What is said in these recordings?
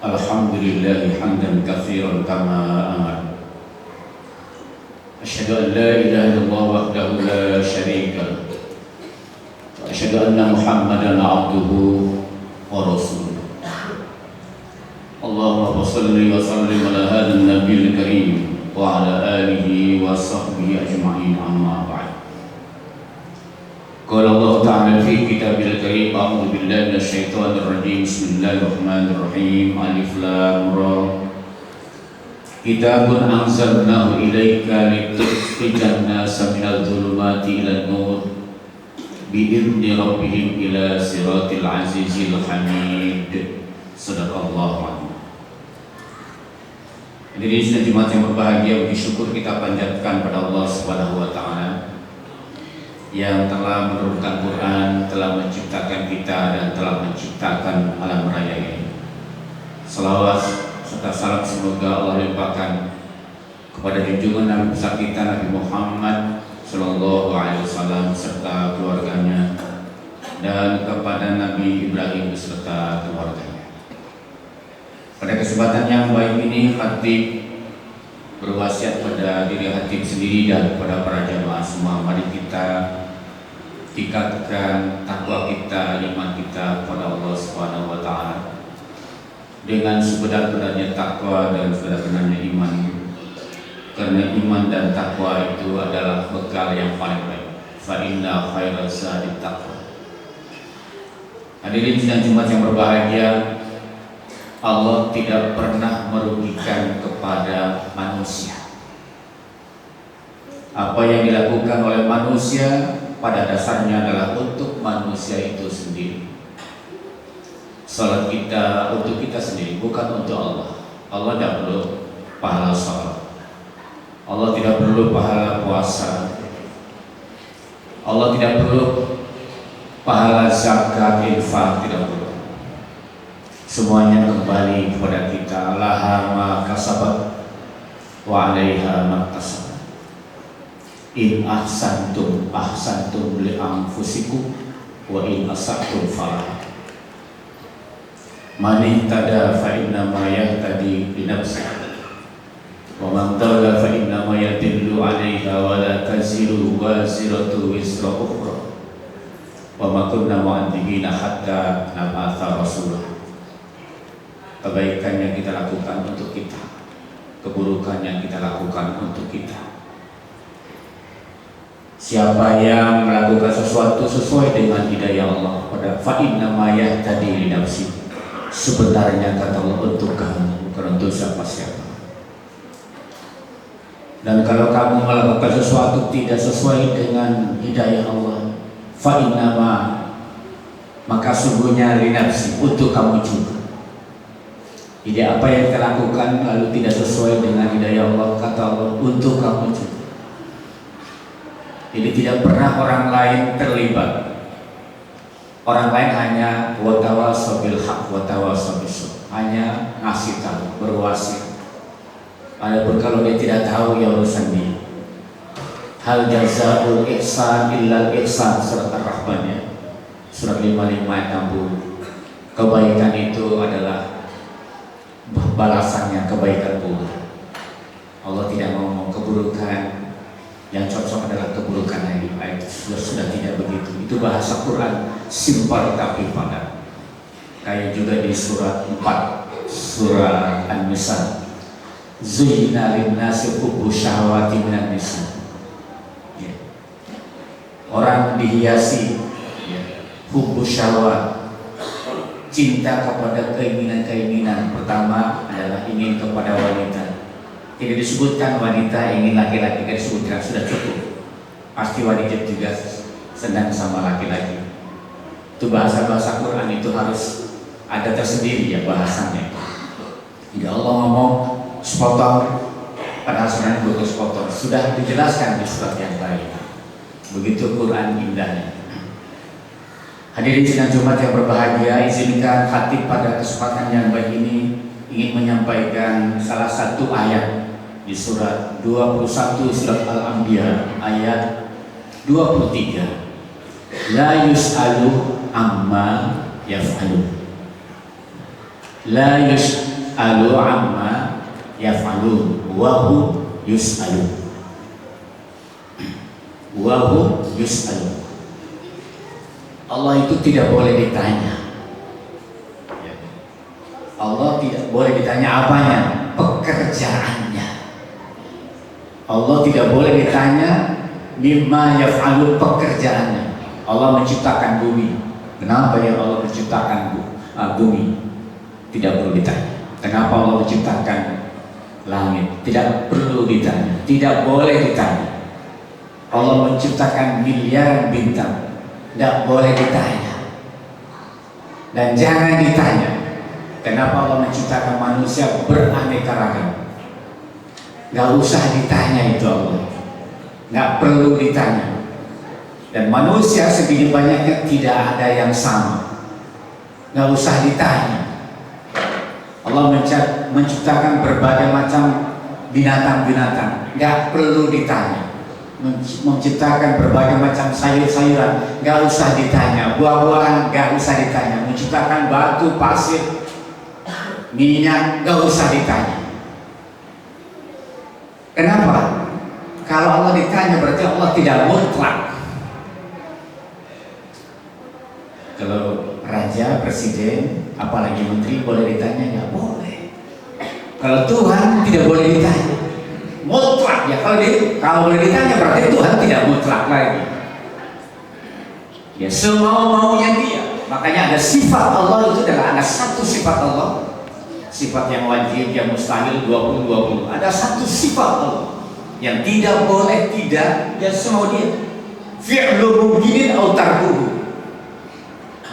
Alhamdulillah hamdan katsiran kama amar. Asyhadu an la ilaha illallah wahdahu la syarika lah. Wa asyhadu anna Muhammadan abduhu wa rasuluh. Allahumma shalli wa sallim ala hadzal nabiyil karim wa ala alihi wa sahbihi ajma'in, amma ba'd. Qala Allah Ta'ala fi kitabil karim, a'udzu billahi minasyaitonir rajim. Bismillahirrahmanirrahim. Alif lam ra. Kitabun anzalnahu ilaika litukhrijan nasa minadh dhulumati ilan nur bi'izni rabbihim ila siratil azizil hamid. Shadaqallahu a'lam. Hadirin sidang Jumat yang berbahagia, puji syukur kita panjatkan pada Allah Subhanahu wa taala yang telah menurunkan Quran, telah menciptakan kita dan telah menciptakan alam raya ini. Salawat serta salam semoga Allah limpahkan kepada junjungan Nabi besar kita Nabi Muhammad Sallallahu Alaihi Wasallam serta keluarganya, dan kepada Nabi Ibrahim beserta keluarganya. Pada kesempatan yang baik ini, khatib berwasiat pada diri khatib sendiri dan kepada para jamaah semua, mari kita tingkatkan takwa kita, iman kita kepada Allah Subhanahu wa taala dengan sebenar-benarnya takwa dan sebenar-benarnya iman. Karena iman dan takwa itu adalah bekal yang paling baik. Fa inna khairaz zadi taqwa. Hadirin sidang Jumat yang berbahagia, Allah tidak pernah merugikan kepada manusia. Apa yang dilakukan oleh manusia pada dasarnya adalah untuk manusia itu sendiri. Salat kita untuk kita sendiri, bukan untuk Allah. Allah tidak perlu pahala salat. Allah tidak perlu pahala puasa. Allah tidak perlu pahala zakat, infak, tidak perlu. Semuanya kembali kepada kita. Laha ma kasabat wa 'alaiha ma kasabat. In ahsantum ahsantum li anfusikum wa in asa'tum falaha. Man ihtada fa inna ma yahtadi li nafsihi wa man dhalla fa inna ma yadillu 'alaiha wa la taziru waziratu wizra ukhra wa ma kunna mu'adzibina hatta nab'atha rasulah. Kebaikan yang kita lakukan untuk kita, keburukan yang kita lakukan untuk kita. Siapa yang melakukan sesuatu sesuai dengan hidayah Allah, pada fa inna ma yahtadi li nafsi, sebenarnya kata Allah untuk kamu, bukan untuk siapa-siapa. Dan kalau kamu melakukan sesuatu tidak sesuai dengan hidayah Allah, fa inna ma, maka sungguhnya li nafsi, untuk kamu juga. Jadi apa yang kita lakukan lalu tidak sesuai dengan hidayah Allah, kata Allah, untuk kamu juga. Jadi tidak pernah orang lain terlibat. Orang lain hanya watawasau bil haq watawasau bis sabr, hanya ngasih tahu, berwasiat. Adapun kalau dia tidak tahu, ya urusan dia. Hal jazaul ihsan illal ihsan, surat Ar-Rahman ya, surat 55 ayat 60. Kebaikan itu adalah balasannya kebaikan pula. Allah tidak ngomong keburukan, yang cocok adalah keburukan yang baik. Sudah tidak begitu. Itu bahasa Quran simpel tapi padat. Kayak juga di surat 4 surah An-Nisa, zuyyina lin-nasi hubbu syahawati minan nisa. Ya. Orang dihiasi ya, hubbu syahwat, cinta kepada keinginan-keinginan. Pertama adalah ingin kepada wanita. Tidak disebutkan wanita ingin laki-laki, tidak disebutkan, sudah cukup. Pasti wanita juga senang sama laki-laki. Itu bahasa-bahasa Quran itu harus ada tersendiri ya bahasanya. Jadi Allah ngomong sepotong, padahal sebenarnya bukan sepotong. Sudah dijelaskan di surat yang lain. Begitu Quran indahnya. Hadirin sidang Jumat yang berbahagia, izinkan khatib pada kesempatan yang baik ini ingin menyampaikan salah satu ayat di surat 21 surat Al-Anbiya ayat 23. La yus'alu amma yaf'alun. La yus'alu amma yaf'alun wa hum yus'alun. Wa hum yus'alun. Allah itu tidak boleh ditanya. Allah tidak boleh ditanya apanya? Pekerjaannya. Allah tidak boleh ditanya mimma yaf'alun, pekerjaannya. Allah menciptakan bumi. Kenapa ya Allah menciptakan bumi? Tidak perlu ditanya. Kenapa Allah menciptakan langit? Tidak perlu ditanya. Tidak boleh ditanya. Allah menciptakan miliaran bintang. Tidak boleh ditanya. Dan jangan ditanya kenapa Allah menciptakan manusia beraneka ragam. Gak usah ditanya itu Allah. Gak perlu ditanya. Dan manusia segini banyaknya tidak ada yang sama. Gak usah ditanya. Allah menciptakan berbagai macam binatang-binatang. Gak perlu ditanya. Menciptakan berbagai macam sayur-sayuran. Gak usah ditanya. Buah-buahan gak usah ditanya. Menciptakan batu, pasir, minyak, gak usah ditanya. Kenapa? Kalau Allah ditanya berarti Allah tidak mutlak. Kalau raja, presiden, apalagi menteri boleh ditanya? Nggak boleh. Kalau Tuhan tidak boleh ditanya, mutlak ya. Kalau boleh ditanya berarti Tuhan tidak mutlak lagi. Ya semau-maunya dia. Makanya ada sifat Allah itu adalah ada satu sifat Allah. Sifat yang wajib, yang mustahil 20-20. Ada satu sifat Allah yang tidak boleh tidak, ya semua dia. Fi'lu mungkinin au tarkuhu.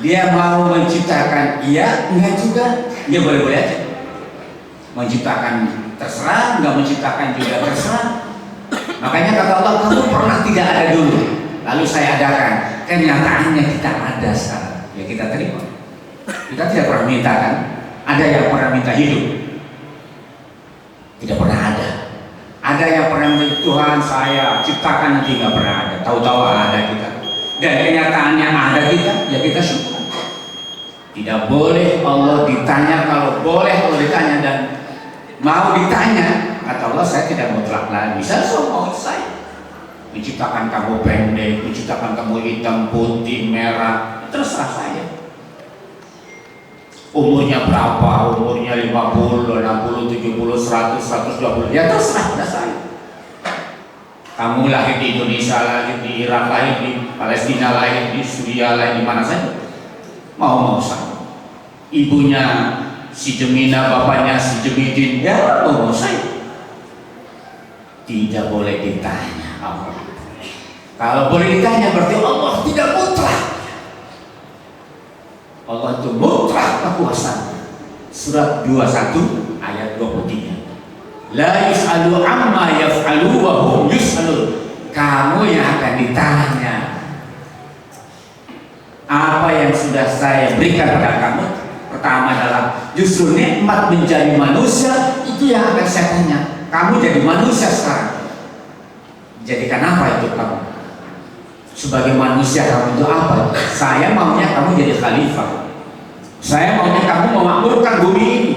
Dia mau menciptakan iya, enggak juga, ya boleh-boleh aja. Menciptakan terserah, enggak menciptakan juga terserah. Makanya kata Allah, kamu pernah tidak ada dulu, lalu saya adakan. Kenyataannya kita ada sekarang. Ya kita terima. Kita tidak pernah minta kan? Ada yang pernah minta hidup? Tidak pernah ada. Ada yang pernah minta Tuhan saya ciptakan, nanti nggak pernah ada. Tahu-tahu ada kita. Dan kenyataannya ada kita, ya kita syukur. Tidak boleh Allah ditanya. Kalau boleh Allah ditanya dan mau ditanya, kata Allah saya tidak mutlak lagi. Saya mau saya menciptakan kamu pendek, menciptakan kamu hitam, putih, merah, terserah saya. Umurnya berapa? Umurnya 50, 60, 70, 100, 120. Ya terserah pada saya. Kamu lahir di Indonesia, lahir di Irak, lahir di Palestina, lahir di Suriah, lahir di mana saja. Mau saya. Ibunya si Jemina, bapaknya si Jemidin, ya mau saya. Tidak boleh ditanya Allah. Kalau boleh ditanya berarti Allah tidak mutlak. Allah itu mutlak kekuasaan. Surat 21 ayat 23. La yus'alu amma yaf'alu wa hum yus'alun. Kamu yang akan ditanya apa yang sudah saya berikan pada kamu. Pertama adalah justru nikmat menjadi manusia, itu yang akan saya tanya. Kamu jadi manusia sekarang, jadikan apa itu kamu? Sebagai manusia kamu itu apa? Saya maunya kamu jadi khalifah. Saya maunya kamu memakmurkan bumi ini.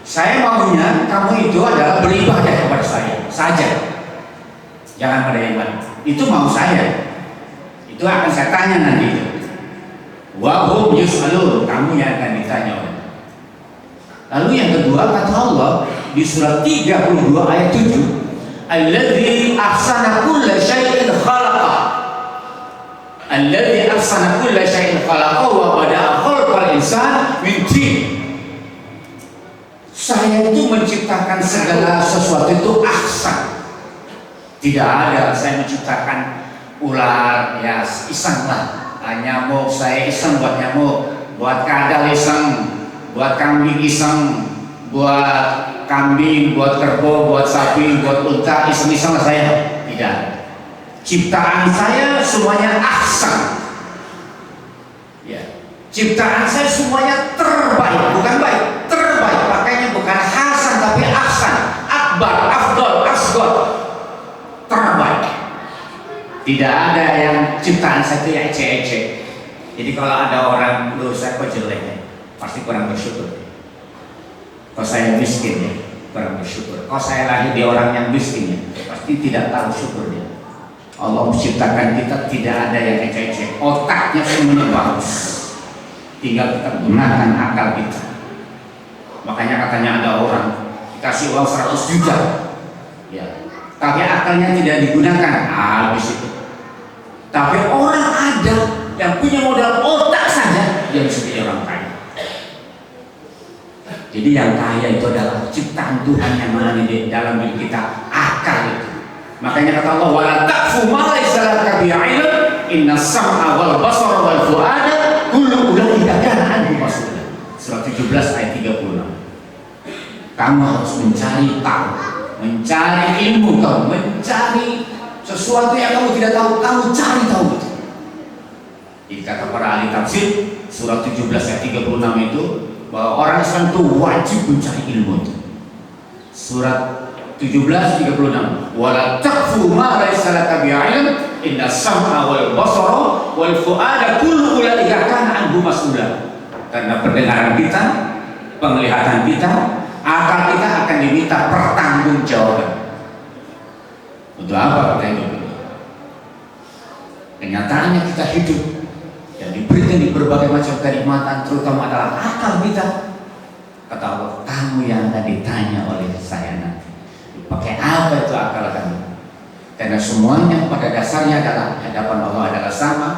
Saya maunya kamu itu adalah beribadah kepada saya saja, jangan pada yang lain. Itu mau saya. Itu akan saya tanya nanti. Wa hum yus'alun, kamu yang akan ditanya. Lalu yang kedua kata Allah di surat 32 ayat 7, alladzi ahsana kulla syai'in khalaqa. Alladzi ahsana kulla syai'in khalaqa wa bada'a khalqal insan min tin. Saya itu menciptakan segala sesuatu itu ahsan. Tidak ada saya menciptakan ular ya iseng lah. Nyamuk saya iseng buat nyamuk, buat kadal iseng, buat kambing iseng, buat kambing, buat kerbau, buat sapi, buat unta iseng-iseng lah saya. Tidak. Ciptaan saya semuanya ahsan. Ya. Ciptaan saya semuanya terbaik, bukan baik, terbaik. Makanya bukan hasan tapi ahsan, akbar, afdol, asgor, terbaik. Tidak ada yang ciptaan saya itu yang ecek-ecek. Jadi kalau ada orang dosa kok jeleknya, pasti kurang bersyukur. Kalau saya miskin ya, kurang bersyukur. Kalau saya lahir di orang yang miskin ya, pasti tidak tahu syukurnya. Allah menciptakan kita tidak ada yang ecek-ecek, otaknya semuanya bagus, tinggal kita gunakan akal kita. Makanya katanya ada orang dikasih uang 100 juta ya, tapi akalnya tidak digunakan, habis itu. Tapi orang ada yang punya modal otak saja, dia bisa jadi orang kaya. Jadi yang kaya itu adalah ciptaan Tuhan yang mana di dalam diri kita, akal itu. Makanya kata Allah, wala taqfu ma laysa laka bihi ilm, inna sam'a wal basara wal fuada kullu ulaika kana anhu mas'ula. Surah 17 ayat 36. Kamu harus mencari tahu, mencari ilmu kamu, mencari sesuatu yang kamu tidak tahu, kamu cari tahu itu. Jadi kata para ahli tafsir, surah 17 ayat 36 itu bahwa orang Islam itu wajib mencari ilmu itu. Surat 17:36, wala taqfu ma laysa laka bihi ilm, inna sam'a wal basara wal fuada kullu ulaika kana anhu mas'ula. Karena pendengaran kita, penglihatan kita, akal kita akan diminta pertanggungjawaban. Untuk apa kita hidup ini? Kenyataannya kita hidup yang diberikan di berbagai macam kenikmatan, terutama adalah akal kita. Kata Allah, kamu yang akan ditanya oleh saya nanti, pakai apa itu akal kamu? Karena semuanya pada dasarnya adalah hadapan Allah adalah sama.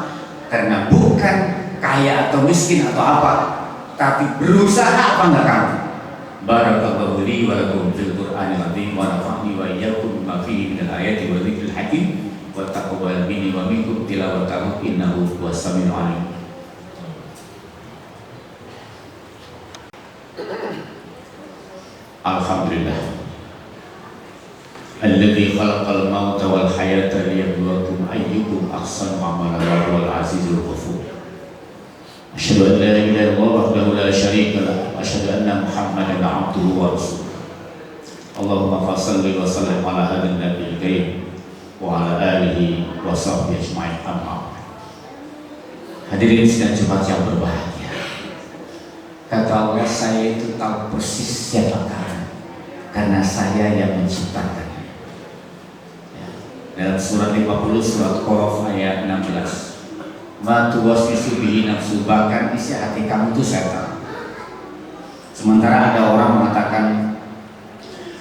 Karena bukan kaya atau miskin atau apa, tapi berusaha apa enggak kamu? Barakallahu li wa lakum fil Qur'anil azim wa nafa'ni wa iyyakum bima fihi minal ayati wa dzikril hakim. Wa taqabbal minni wa minkum tilawatahu innahu huwas samiul alim. Alhamdulillah alladzi khalaqal mauta wal hayata liyabluwakum ayyukum ahsanu amala wa huwal azizul ghafur. Asyhadu an la ilaha illallah wahdahu la syarika lah wa asyhadu anna Muhammadan abduhu wa rasuluh. Allahumma shalli wa sallim ala hadin nabiyil karim wa ala alihi wa sahbihi ajma'in. Amma ba'd. Hadirin sidang Jumat yang berbahagia. Kata Allah, saya itu tahu persis siapa kamu, karena saya yang menciptakannya. Ya. Dalam surat 50 surat Qaf ayat 16. Ma tuwaswisu bihi nafsu, bahkan isi hati kamu itu saya tahu. Sementara ada orang mengatakan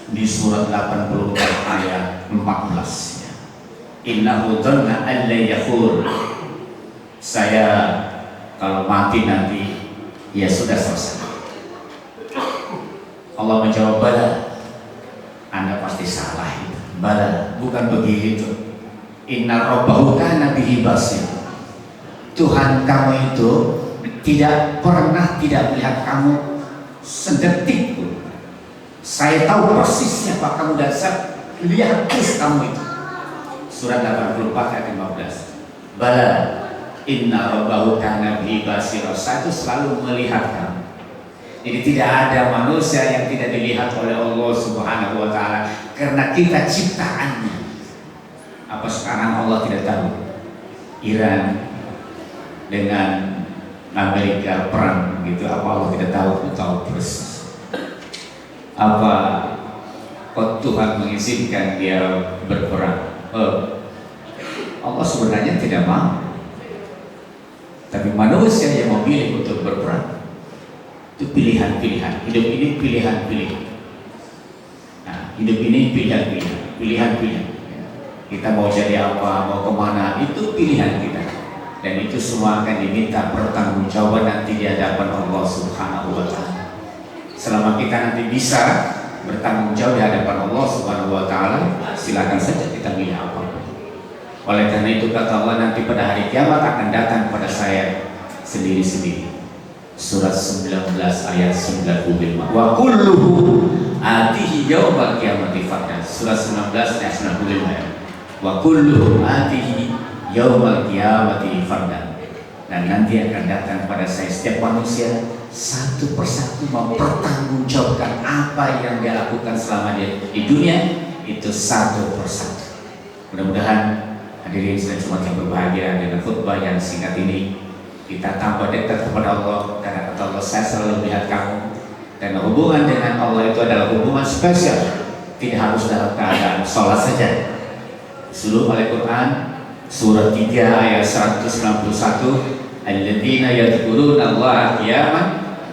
di surat 84 ayat 14 ya. Innahu dhanna an la yakhur. Saya kalau mati nanti ya sudah selesai. Allah menjawab, bala, Anda pasti salah itu. Bala, bukan begitu. Inna rabbahu kana bihi basir. Tuhan kamu itu tidak pernah tidak melihat kamu sedetik pun. Saya tahu persis siapa kamu dan saya lihat terus kamu itu. Surat 84 ayat 15. Bala, inna rabbahu kana bihi basir. Saya itu selalu melihat kamu. Jadi tidak ada manusia yang tidak dilihat oleh Allah Subhanahu wa taala, karena kita ciptaannya. Apa sekarang Allah tidak tahu Iran dengan Amerika perang gitu? Apa Allah tidak tahu? Tahu persis. Apa kok Tuhan mengizinkan dia berperang? Allah sebenarnya tidak mau, tapi manusia yang memilih untuk berperang. Itu pilihan-pilihan. Hidup ini pilihan-pilihan. Nah, hidup ini pilihan-pilihan. Kita mau jadi apa, mau kemana, itu pilihan kita. Dan itu semua akan diminta pertanggungjawaban nanti di hadapan Allah Subhanahu wa taala. Selama kita nanti bisa bertanggung jawab di hadapan Allah Subhanahu wa taala, silakan saja kita pilih apa. Oleh karena itu kata Allah, nanti pada hari kiamat akan datang kepada saya sendiri-sendiri. Surat 19 ayat 95. Wa kulluhu atihi yaumal qiyamati fardan. Surat 19 ayat 95. Wa kulluhu atihi yaumal qiyamati fardan. Dan nanti akan datang pada saya setiap manusia satu persatu mempertanggungjawabkan apa yang dia lakukan selama dia di dunia itu satu persatu. Mudah-mudahan hadirin sidang Jumat yang berbahagia, dengan khutbah yang singkat ini kita tambah dekat kepada Allah, karena kata Allah, saya selalu melihat kamu. Karena hubungan dengan Allah itu adalah hubungan spesial, tidak harus dalam keadaan sholat saja. Disuruh oleh Quran surat 3 ayat 191, alladzina yadhkuruna Allah qiyaman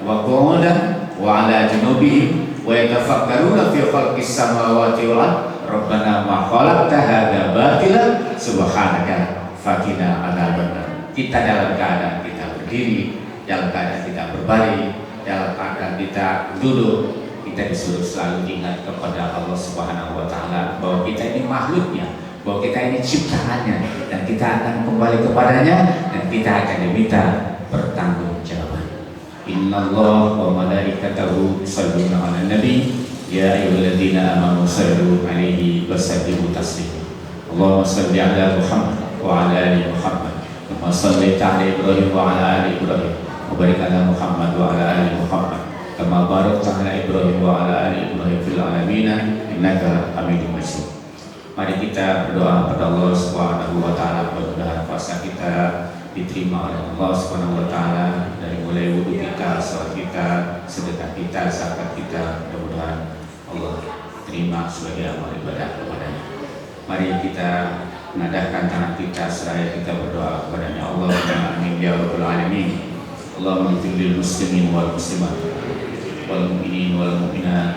wa qu'udan wa 'ala junubihim wa yatafakkaruna fi khalqis samawati wal ardh rabbana ma khalaqta hadza batila subhanaka faqina adzabannar. Kita dalam keadaan kita berdiri, dalam keadaan kita berbaring, dalam keadaan kita duduk, kita disuruh selalu ingat kepada Allah Subhanahu wa Ta'ala bahwa kita ini makhluknya, bahwa kita ini ciptaannya, dan kita akan kembali kepadanya, dan kita akan diminta pertanggungjawaban. Innallaha wa malaikatahu yusholluna 'alan nabi ya ayyuhalladzina amanu shallu 'alaihi wa sallimu taslima. Allahumma shalli 'ala Muhammad wa 'ala ali Muhammad kama shallaita 'ala Ibrahim wa 'ala ali Ibrahim wa barik 'ala Muhammad wa 'ala ali Muhammad kama barakta 'ala Ibrahim wa 'ala ali Ibrahim fil 'alamin innaka Hamidum Majid. Mari kita berdoa kepada Allah Subhanahu wa Ta'ala, mudah-mudahan puasa kita diterima oleh Allah Subhanahu wa Ta'ala, dari mulai wudu kita, salat kita, sedekah kita, zakat kita, mudah-mudahan Allah terima sebagai amal ibadah kepadanya. Mari kita menadahkan tangan kita seraya kita berdoa kepadanya. Allahumma amin ya rabbal alamin. Allahumma ighfir lil muslimin wal muslimat wal mu'minin wal mu'minat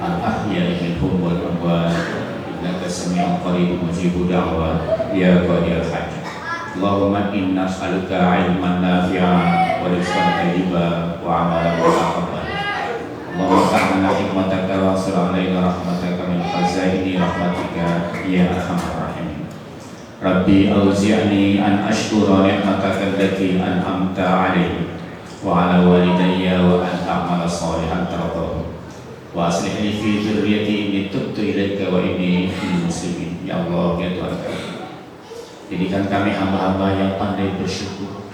al ahya'i minhum wal amwat innaka sami'un qaribun mujibud da'wat ya qadiyal hajat. Allahumma inna nas'aluka 'ilman nafi'an wa rizqan thayyiban wa 'amalan mutaqabbalan. Allahumma ta'ala hikmataka wa ansur 'alaina rahmataka min khazaini rahmatika ya arhamar rahimin. Rabbi auzi'ni an ashkura ni'mataka allati an'amta 'alayya wa 'ala walidayya wa an a'mala shalihan tardahu wa aslih li fi dzurriyyati inni tubtu ilaika wa inni minal muslimin. Ya Allah, ya Tuhan kami, jadikan kami hamba-hamba yang pandai bersyukur,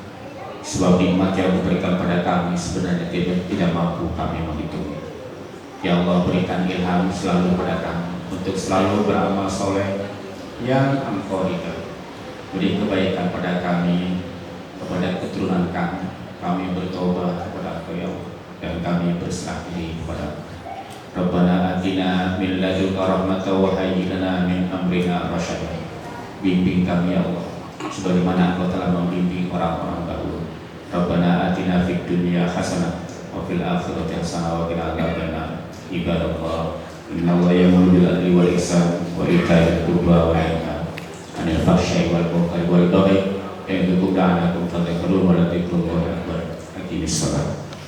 sebab nikmat yang diberikan pada kami sebenarnya tidak mampu kami menghitungnya. Ya Allah, berikan ilham selalu pada kami untuk selalu beramal soleh yang Engkau ridha. Beri kebaikan pada kami, kepada keturunan kami. Kami bertobat kepada Engkau ya Allah, dan kami berserah diri kepada Engkau. Rabbana atina min ladunka rahmatan wa hayyi lana min amrina rasyada. Bimbing kami ya Allah, sebagaimana Engkau telah membimbing orang-orang dahulu. Rabbana atina fid dunya hasanah wa fil akhirati hasanah wa qina adzabannar. Ibadallah, innallaha ya'muru bil adli wal ihsan wa itaa'il qurba wa yanha 'anil fahsya'i wal munkari wal baghi ya'idukum la'allakum tadhakkarun wa la tadhkurullaha akbar. Aqimis shalah.